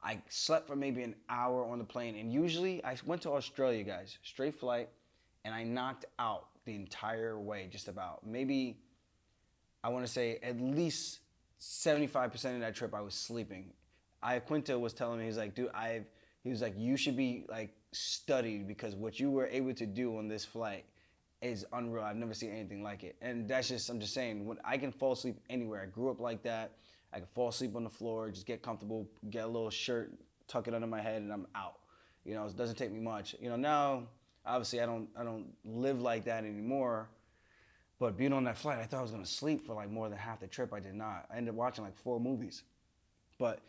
I slept for maybe an hour on the plane, and usually I went to Australia, guys, straight flight, and I knocked out the entire way, just about. Maybe I want to say at least 75% of that trip I was sleeping. Quinta was telling me, he's like, dude, he was like, you should be like studied because what you were able to do on this flight is unreal. I've never seen anything like it. And that's just, I'm just saying, when I can fall asleep anywhere. I grew up like that. I can fall asleep on the floor, just get comfortable, get a little shirt, tuck it under my head, and I'm out. You know, it doesn't take me much. You know, now obviously I don't live like that anymore. But being on that flight, I thought I was gonna sleep for like more than half the trip. I did not. I ended up watching like 4 movies. But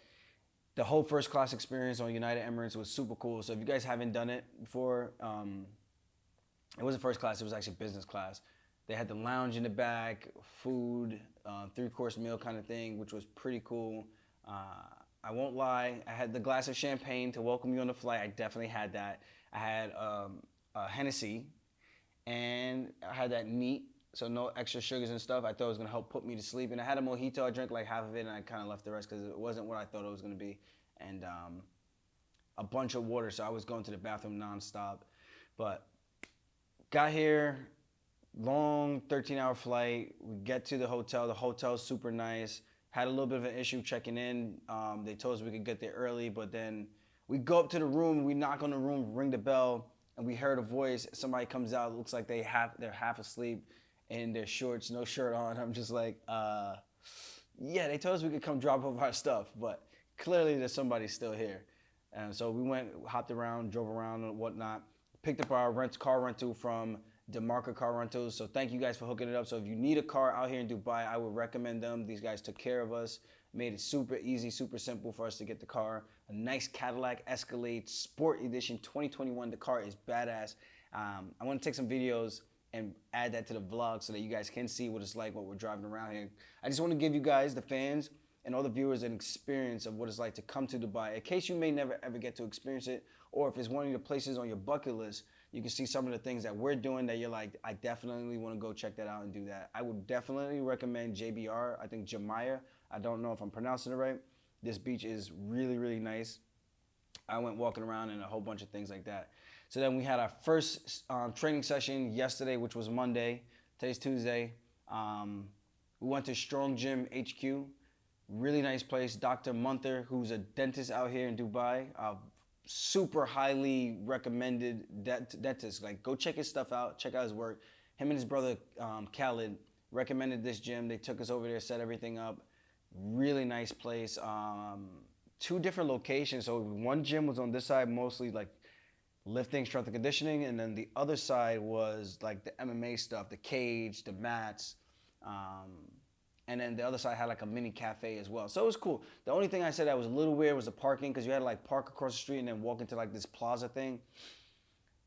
the whole first class experience on United Emirates was super cool. So if you guys haven't done it before, it wasn't first class. It was actually business class. They had the lounge in the back, food, 3-course meal kind of thing, which was pretty cool. I won't lie. I had the glass of champagne to welcome you on the flight. I definitely had that. I had a Hennessy, and I had that neat, so no extra sugars and stuff. I thought it was gonna help put me to sleep. And I had a mojito. I drank like half of it, and I kind of left the rest because it wasn't what I thought it was gonna be. And a bunch of water, so I was going to the bathroom nonstop. But got here, long 13-hour flight. We get to the hotel. The hotel's super nice. Had a little bit of an issue checking in. They told us we could get there early, but then we go up to the room. We knock on the room, ring the bell, and we heard a voice. Somebody comes out. It looks like they're half asleep in their shorts, no shirt on. I'm just like, yeah. They told us we could come drop off our stuff, but clearly there's somebody still here. And so we went, hopped around, drove around and whatnot. Picked up our car rental from DeMarca Car Rentals. So thank you guys for hooking it up. So if you need a car out here in Dubai, I would recommend them. These guys took care of us, made it super easy, super simple for us to get the car. A nice Cadillac Escalade Sport Edition 2021. The car is badass. I want to take some videos and add that to the vlog so that you guys can see what it's like, what we're driving around here. I just want to give you guys, the fans, and all the viewers an experience of what it's like to come to Dubai. In case you may never ever get to experience it, or if it's one of your places on your bucket list, you can see some of the things that we're doing that you're like, I definitely want to go check that out and do that. I would definitely recommend JBR. I think Jumeirah. I don't know if I'm pronouncing it right. This beach is really, really nice. I went walking around and a whole bunch of things like that. So then we had our first training session yesterday, which was Monday. Today's Tuesday. We went to Strong Gym HQ. Really nice place. Dr. Munther, who's a dentist out here in Dubai. Super highly recommended dentist. Like, go check his stuff out. Check out his work. Him and his brother Khalid recommended this gym. They took us over there, set everything up. Really nice place. 2 different locations. So one gym was on this side, mostly like lifting, strength and conditioning, and then the other side was like the MMA stuff, the cage, the mats. And then the other side had like a mini cafe as well. So it was cool. The only thing I said that was a little weird was the parking, because you had to like park across the street and then walk into like this plaza thing.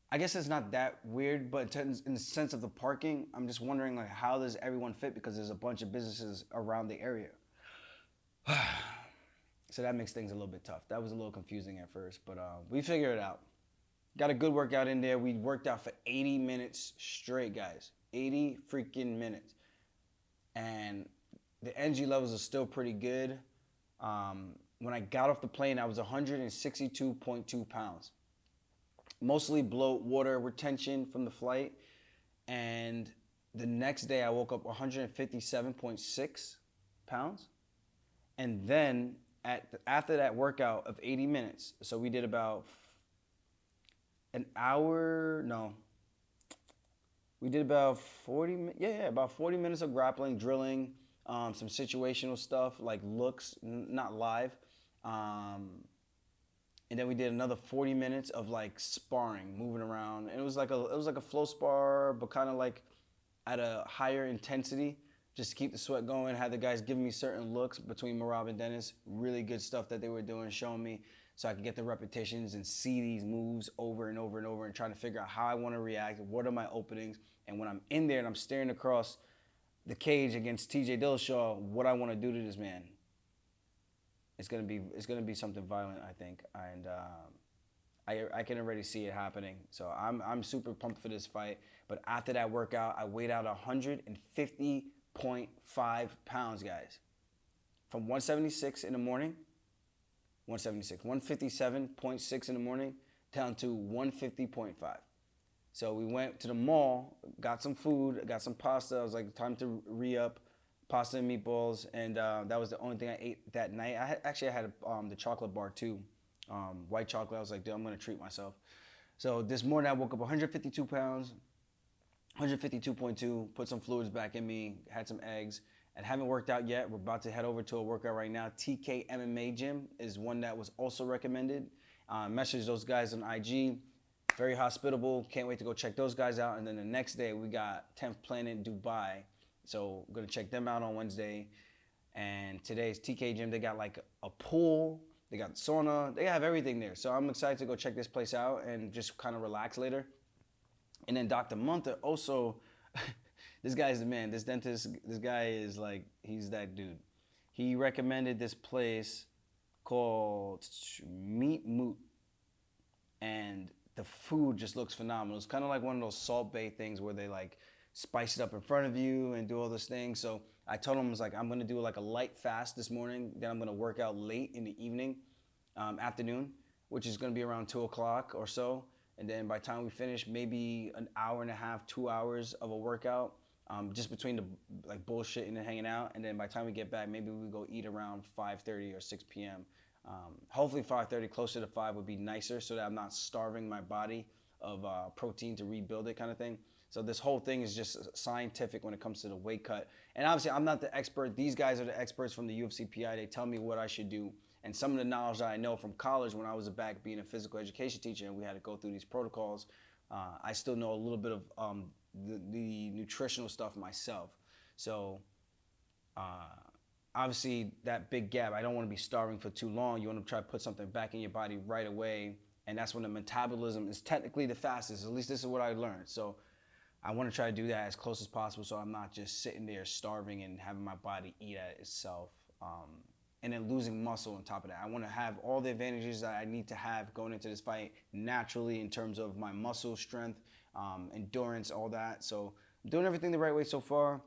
I guess it's not that weird, but in the sense of the parking, I'm just wondering like how does everyone fit, because there's a bunch of businesses around the area. So that makes things a little bit tough. That was a little confusing at first, but we figured it out. Got a good workout in there. We worked out for 80 minutes straight, guys. 80 freaking minutes. And the energy levels are still pretty good. When I got off the plane, I was 162.2 pounds. Mostly bloat, water retention from the flight. And the next day I woke up 157.6 pounds. And then after that workout of 80 minutes, so we did about we did about 40 minutes of grappling, drilling, some situational stuff like looks, not live. And then we did another 40 minutes of like sparring, moving around. And it was like a flow spar, but kind of like at a higher intensity, just to keep the sweat going. Had the guys giving me certain looks between Marab and Dennis. Really good stuff that they were doing, showing me so I could get the repetitions and see these moves over and over and over and trying to figure out how I want to react, what are my openings. And when I'm in there and I'm staring across the cage against TJ Dillashaw, what I want to do to this man. It's gonna be something violent, I think, and I can already see it happening. So I'm super pumped for this fight. But after that workout, I weighed out 150.5 pounds, guys, from 176 in the morning 176, 157.6 in the morning down to 150.5. So we went to the mall, got some food, got some pasta. I was like, time to re-up, pasta and meatballs, and that was the only thing I ate that night. I had the chocolate bar too, white chocolate. I was like, dude, I'm gonna treat myself. So this morning I woke up 152 pounds, 152.2, put some fluids back in me, had some eggs, and haven't worked out yet. We're about to head over to a workout right now. TK MMA Gym is one that was also recommended. Message those guys on IG. Very hospitable. Can't wait to go check those guys out. And then the next day we got 10th Planet Dubai. So I'm gonna check them out on Wednesday. And today's TK Gym. They got like a pool. They got sauna. They have everything there. So I'm excited to go check this place out and just kind of relax later. And then Dr. Munter also, this guy's the man. This dentist, this guy is like, he's that dude. He recommended this place called Meat Moot. And the food just looks phenomenal. It's kind of like one of those Salt Bay things where they like spice it up in front of you and do all those things. So I told him, I was like, I'm gonna do like a light fast this morning. Then I'm gonna work out late in the evening, afternoon, which is gonna be around 2 o'clock or so. And then by the time we finish, maybe an hour and a half, 2 hours of a workout, just between the like bullshitting and hanging out. And then by the time we get back, maybe we go eat around 5:30 or 6 p.m. Hopefully 5:30, closer to 5 would be nicer so that I'm not starving my body of protein to rebuild it kind of thing. So this whole thing is just scientific when it comes to the weight cut. And obviously I'm not the expert. These guys are the experts from the UFCPI. They tell me what I should do. And some of the knowledge that I know from college when I was back being a physical education teacher and we had to go through these protocols, I still know a little bit of the nutritional stuff myself. So obviously that big gap, I don't want to be starving for too long. You want to try to put something back in your body right away. And that's when the metabolism is technically the fastest. At least this is what I learned. So I want to try to do that as close as possible so I'm not just sitting there starving and having my body eat at itself. And then losing muscle on top of that. I want to have all the advantages that I need to have going into this fight naturally in terms of my muscle strength, endurance, all that. So I'm doing everything the right way so far.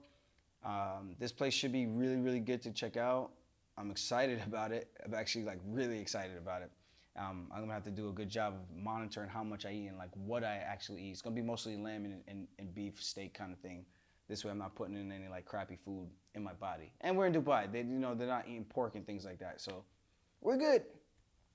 This place should be really, really good to check out. I'm excited about it. I'm actually like really excited about it. I'm gonna have to do a good job of monitoring how much I eat and like what I actually eat. It's gonna be mostly lamb and beef steak kind of thing. This way I'm not putting in any like crappy food in my body. And we're in Dubai. They're not eating pork and things like that. So we're good.